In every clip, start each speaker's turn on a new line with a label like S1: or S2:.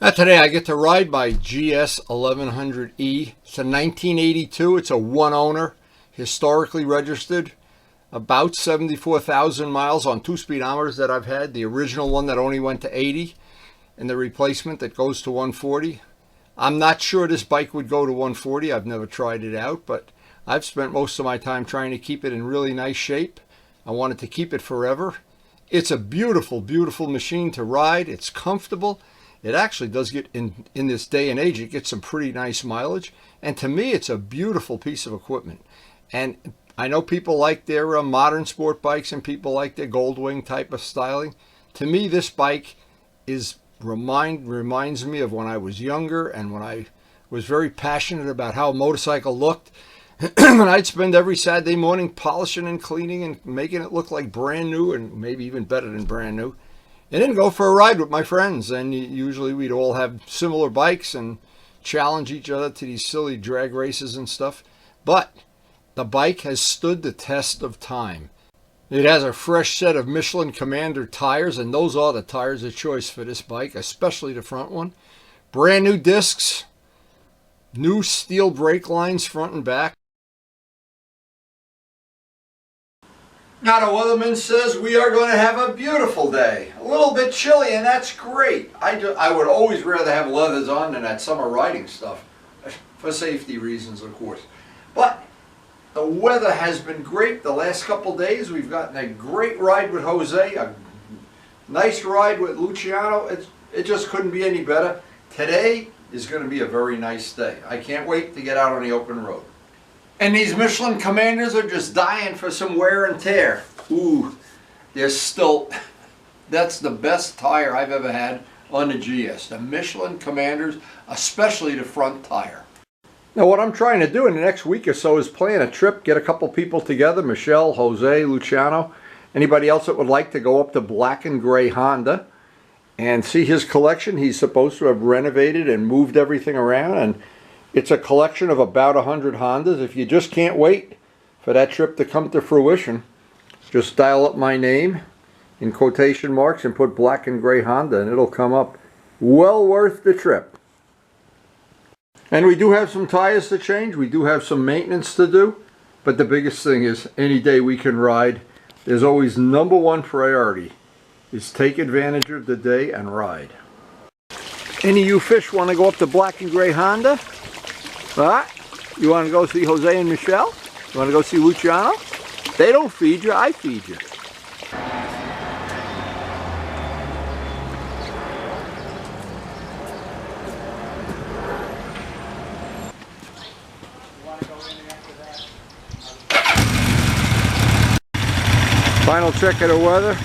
S1: Today I get to ride my GS1100E. It's a 1982. It's a one owner, historically registered, about 74,000 miles on two speedometers that I've had. The original one that only went to 80 and the replacement that goes to 140. I'm not sure this bike would go to 140. I've never tried it out, but I've spent most of my time trying to keep it in really nice shape. I wanted to keep it forever. It's a beautiful, beautiful machine to ride. It's comfortable. It actually does get, in this day and age, it gets some pretty nice mileage. And to me, it's a beautiful piece of equipment. And I know people like their modern sport bikes and people like their Goldwing type of styling. To me, this bike reminds me of when I was younger and when I was very passionate about how a motorcycle looked. And I'd spend every Saturday morning polishing and cleaning and making it look like brand new, and maybe even better than brand new. And then go for a ride with my friends, and usually we'd all have similar bikes and challenge each other to these silly drag races and stuff. But the bike has stood the test of time. It has a fresh set of Michelin Commander tires, and those are the tires of choice for this bike, especially the front one. Brand new discs, new steel brake lines front and back. Now the weatherman says we are going to have a beautiful day. A little bit chilly, and that's great. I would always rather have leathers on than that summer riding stuff, for safety reasons, of course. But the weather has been great the last couple days. We've gotten a great ride with Jose, a nice ride with Luciano. It just couldn't be any better. Today is going to be a very nice day. I can't wait to get out on the open road. And these Michelin Commanders are just dying for some wear and tear. Ooh, that's the best tire I've ever had on the GS. The Michelin Commanders, especially the front tire. Now what I'm trying to do in the next week or so is plan a trip, get a couple people together, Michelle, Jose, Luciano, anybody else that would like to go up to Black and Gray Honda and see his collection. He's supposed to have renovated and moved everything around, and it's a collection of about 100 Hondas. If you just can't wait for that trip to come to fruition, just dial up my name in quotation marks and put Black and Gray Honda, and it'll come up. Well worth the trip. And we do have some tires to change. We do have some maintenance to do. But the biggest thing is any day we can ride, there's always number one priority is take advantage of the day and ride. Any of you fish want to go up to Black and Gray Honda? What? You want to go see Jose and Michelle? You want to go see Luciano? They don't feed you, I feed you. Final check of the weather.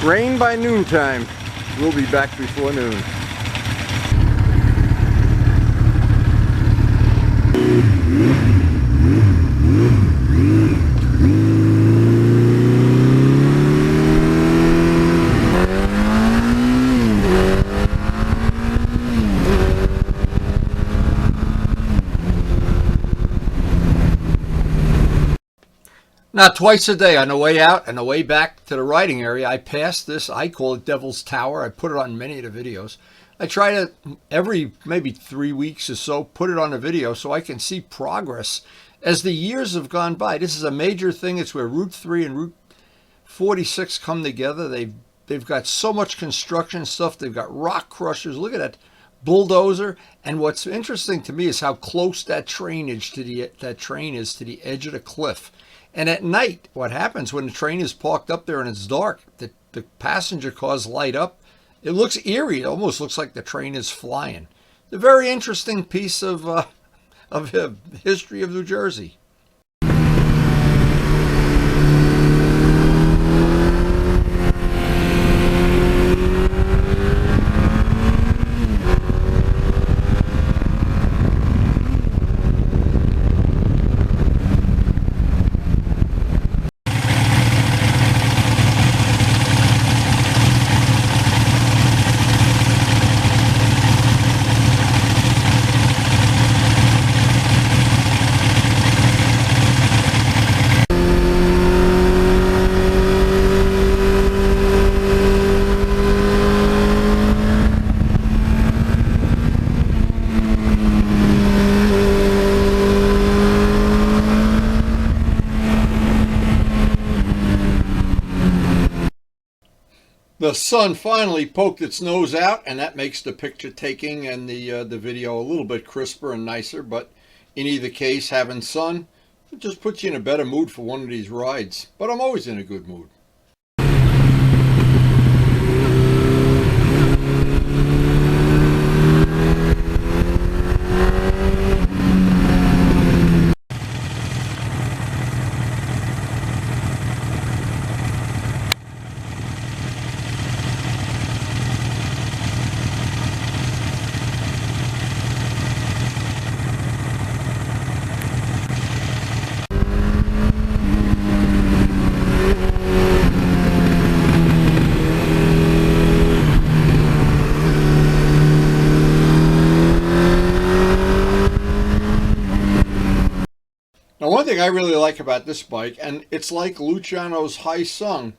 S1: Rain by noontime. We'll be back before noon. Now twice a day on the way out and the way back to the riding area, I pass this, I call it Devil's Tower. I put it on many of the videos. I try to, every maybe 3 weeks or so, put it on a video so I can see progress as the years have gone by. This is a major thing. It's where Route 3 and Route 46 come together. They've got so much construction stuff. They've got rock crushers. Look at that bulldozer. And what's interesting to me is how close that train is to the edge of the cliff. And at night, what happens when the train is parked up there and it's dark, the passenger cars light up. It looks eerie. It almost looks like the train is flying. It's a very interesting piece of history of New Jersey. sun finally poked its nose out, and that makes the picture taking and the video a little bit crisper and nicer. But in either case, having sun, it just puts you in a better mood for one of these rides. But I'm always in a good mood. Now, one thing I really like about this bike, and it's like Luciano's High Sung,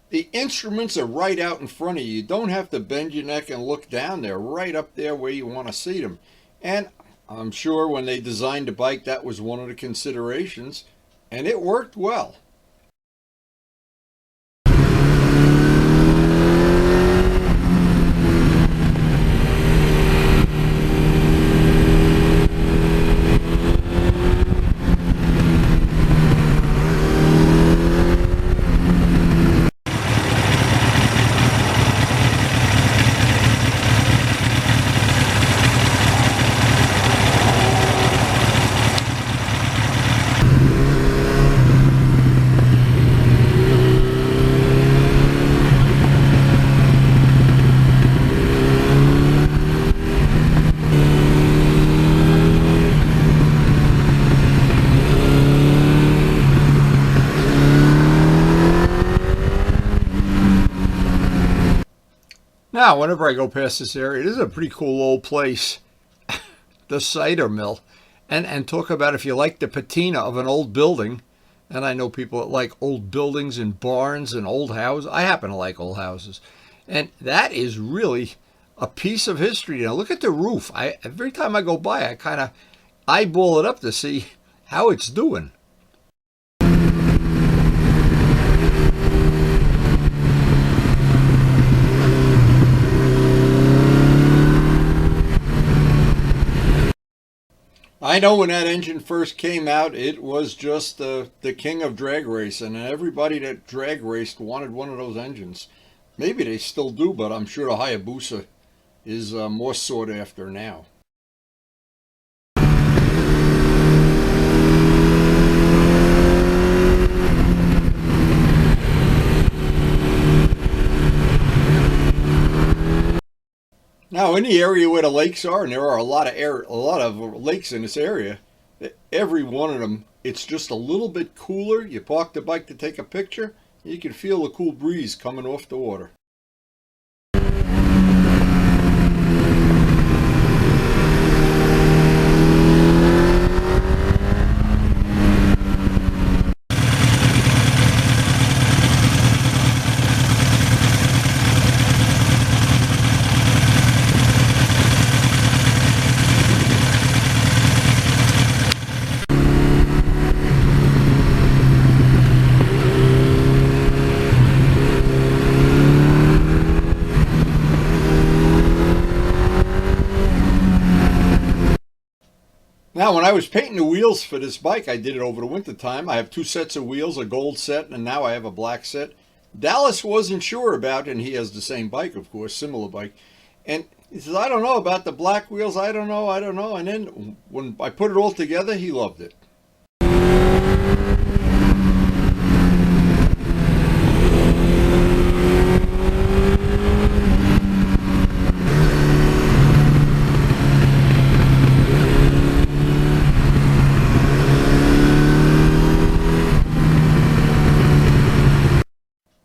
S1: the instruments are right out in front of you. You don't have to bend your neck and look down. They're right up there where you want to see them. And I'm sure when they designed the bike, that was one of the considerations, and it worked well. Now, whenever I go past this area, this is a pretty cool old place, the cider mill. And talk about if you like the patina of an old building, and I know people that like old buildings and barns and old houses. I happen to like old houses. And that is really a piece of history. Now, look at the roof. Every time I go by, I kind of eyeball it up to see how it's doing. I know when that engine first came out, it was just the king of drag racing, and everybody that drag raced wanted one of those engines. Maybe they still do, but I'm sure the Hayabusa is more sought after now. Now, in the area where the lakes are, and there are a lot of lakes in this area, every one of them, it's just a little bit cooler. You park the bike to take a picture, you can feel the cool breeze coming off the water. Now, when I was painting the wheels for this bike, I did it over the winter time. I have two sets of wheels, a gold set, and now I have a black set. Dallas wasn't sure about it, and he has the same bike, of course, similar bike. And he says, I don't know about the black wheels, I don't know. And then when I put it all together, he loved it.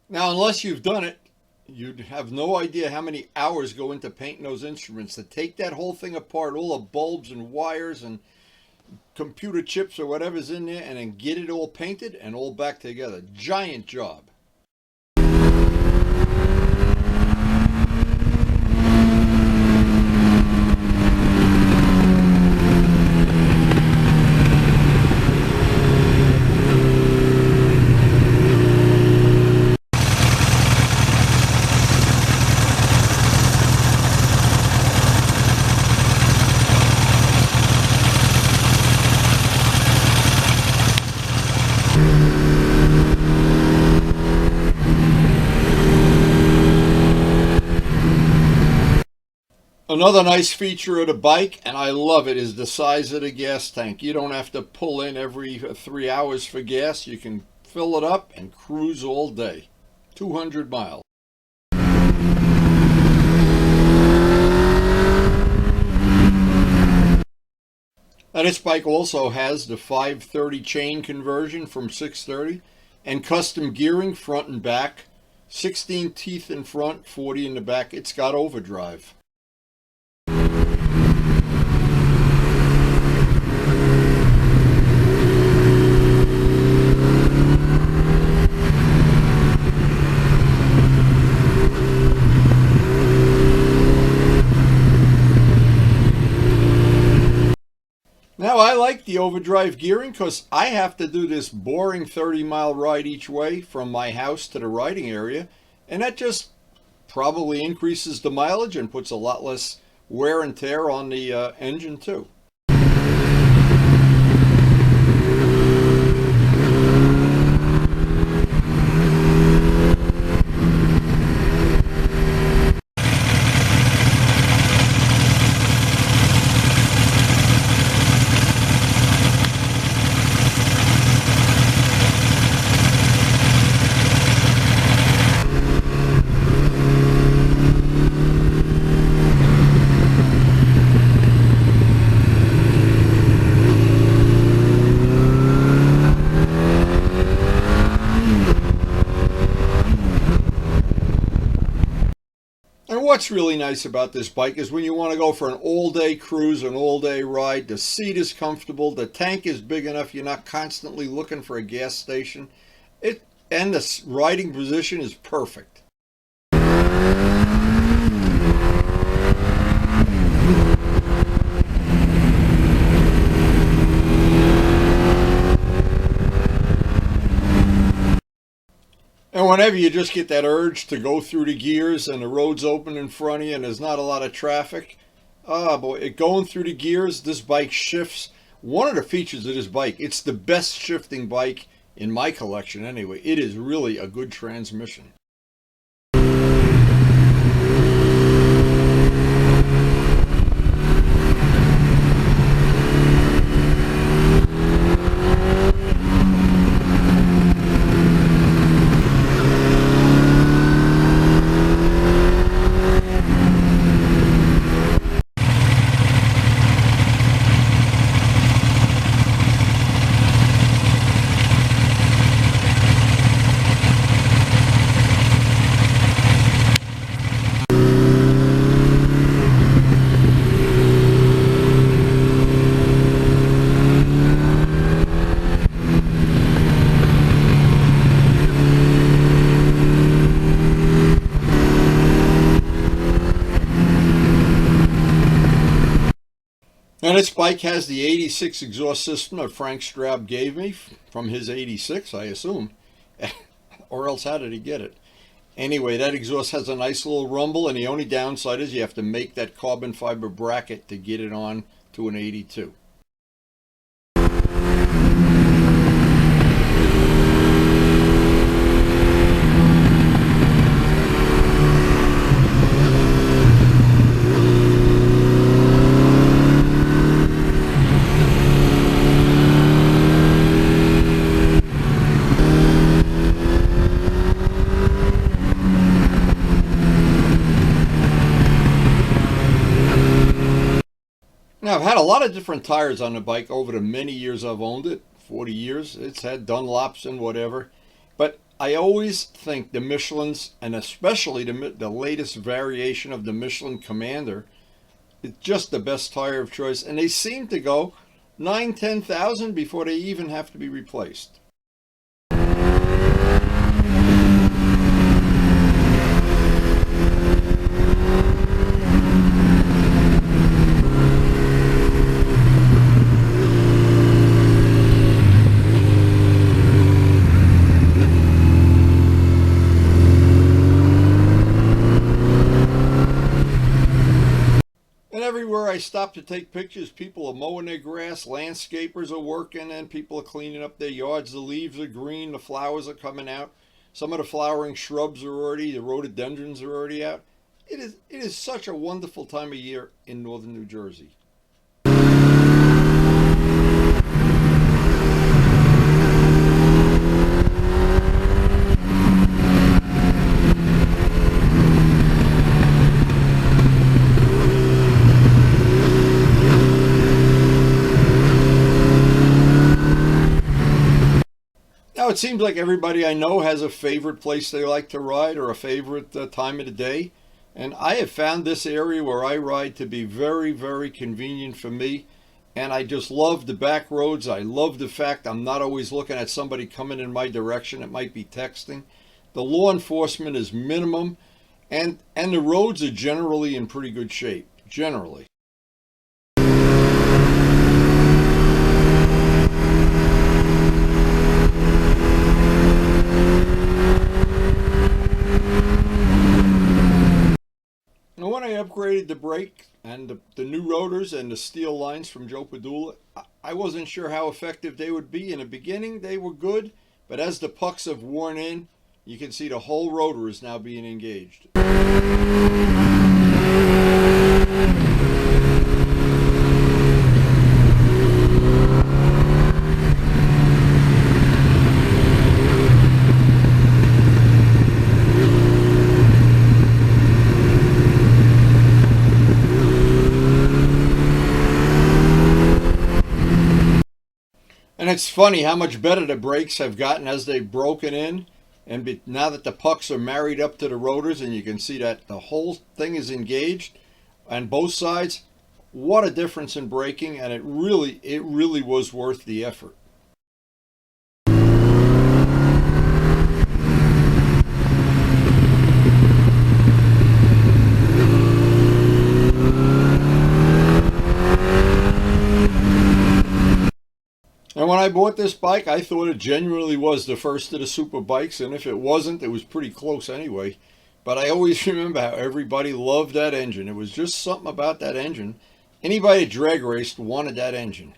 S1: Now, unless you've done it, you'd have no idea how many hours go into painting those instruments. To take that whole thing apart, all the bulbs and wires and computer chips or whatever's in there, and then get it all painted and all back together. Giant job. Another nice feature of the bike, and I love it, is the size of the gas tank. You don't have to pull in every 3 hours for gas. You can fill it up and cruise all day. 200 miles. Now this bike also has the 530 chain conversion from 630 and custom gearing front and back. 16 teeth in front, 40 in the back. It's got overdrive. Now I like the overdrive gearing because I have to do this boring 30-mile ride each way from my house to the riding area, and that just probably increases the mileage and puts a lot less wear and tear on the engine too. And what's really nice about this bike is when you want to go for an all-day cruise, an all-day ride, the seat is comfortable, the tank is big enough, you're not constantly looking for a gas station, and the riding position is perfect. And whenever you just get that urge to go through the gears and the road's open in front of you and there's not a lot of traffic, oh boy, going through the gears, this bike shifts. One of the features of this bike, it's the best shifting bike in my collection anyway. It is really a good transmission. Now this bike has the 86 exhaust system that Frank Straub gave me from his 86, I assume. Or else how did he get it? Anyway, that exhaust has a nice little rumble, and the only downside is you have to make that carbon fiber bracket to get it on to an 82. Now, I've had a lot of different tires on the bike over the many years I've owned it, 40 years. It's had Dunlops and whatever. But I always think the Michelins, and especially the latest variation of the Michelin Commander, it's just the best tire of choice. And they seem to go 9,000-10,000 before they even have to be replaced. Everywhere I stop to take pictures, people are mowing their grass, landscapers are working, and people are cleaning up their yards. The leaves are green, the flowers are coming out. Some of the flowering shrubs are already, the rhododendrons are already out. It is such a wonderful time of year in northern New Jersey. Now, it seems like everybody I know has a favorite place they like to ride or a favorite time of the day. And I have found this area where I ride to be very, very convenient for me. And I just love the back roads. I love the fact I'm not always looking at somebody coming in my direction. It might be texting. The law enforcement is minimum. And the roads are generally in pretty good shape. Generally. And when I upgraded the brake and the new rotors and the steel lines from Joe Padula, I wasn't sure how effective they would be. In the beginning, they were good, but as the pucks have worn in, you can see the whole rotor is now being engaged. And it's funny how much better the brakes have gotten as they've broken in. And now that the pucks are married up to the rotors and you can see that the whole thing is engaged on both sides, what a difference in braking. And it really was worth the effort. And when I bought this bike, I thought it genuinely was the first of the super bikes, and if it wasn't, it was pretty close anyway. But I always remember how everybody loved that engine. It was just something about that engine. Anybody that drag raced wanted that engine.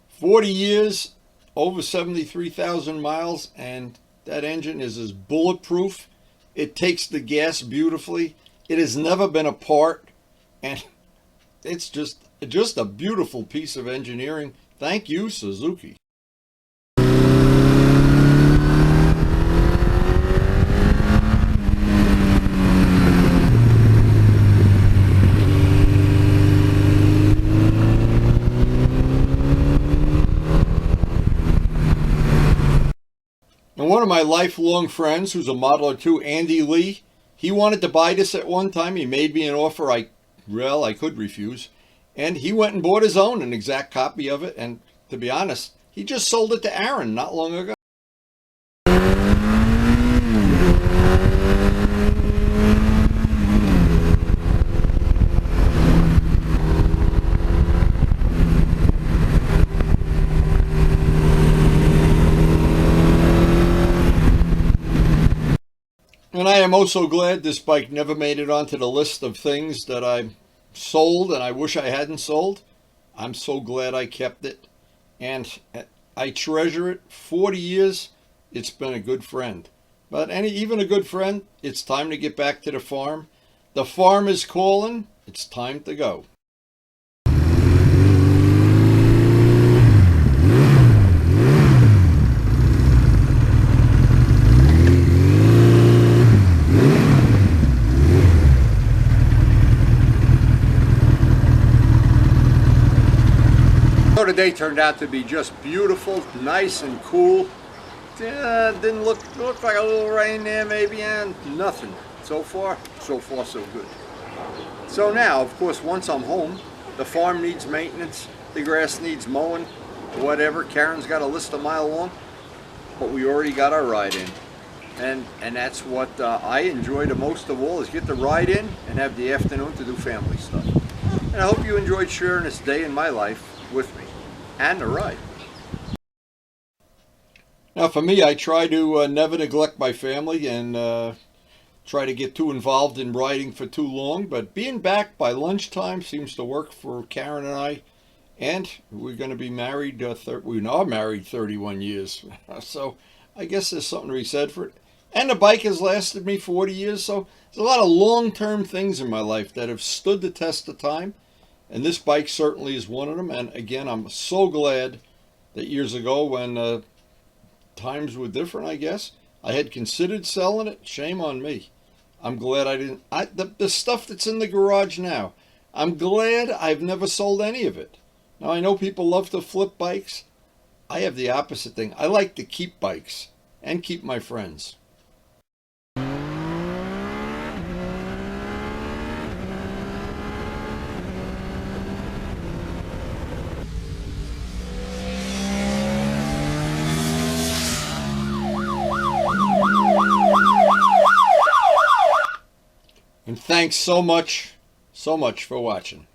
S1: "40 years, over 73,000 miles, and that engine is as bulletproof. It takes the gas beautifully. It has never been apart, and it's just a beautiful piece of engineering. Thank you, Suzuki." And one of my lifelong friends, who's a Model or two, Andy Lee, he wanted to buy this at one time. He made me an offer I could refuse. And he went and bought his own, an exact copy of it. And to be honest, he just sold it to Aaron not long ago. And I am also glad this bike never made it onto the list of things that I sold and I wish I hadn't sold. I'm so glad I kept it, and I treasure it. 40 years, it's been a good friend. But even a good friend, it's time to get back to the farm. The farm is calling. It's time to go. So today turned out to be just beautiful, nice and cool. Didn't look like a little rain there maybe, and nothing. So far so good. So now, of course, once I'm home, the farm needs maintenance, the grass needs mowing, whatever. Karen's got a list a mile long, but we already got our ride in. And that's what I enjoy the most of all, is get the ride in and have the afternoon to do family stuff. And I hope you enjoyed sharing this day in my life with me and the ride. Now for me, I try to never neglect my family, and try to get too involved in riding for too long, but being back by lunchtime seems to work for Karen and I. And we're going to be married, we are married 31 years. So I guess there's something to be said for it. And the bike has lasted me 40 years. So there's a lot of long-term things in my life that have stood the test of time. And this bike certainly is one of them. And again, I'm so glad that years ago when times were different, I guess, I had considered selling it. Shame on me. I'm glad I didn't. The stuff that's in the garage now, I'm glad I've never sold any of it. Now, I know people love to flip bikes. I have the opposite thing. I like to keep bikes and keep my friends. And thanks so much for watching.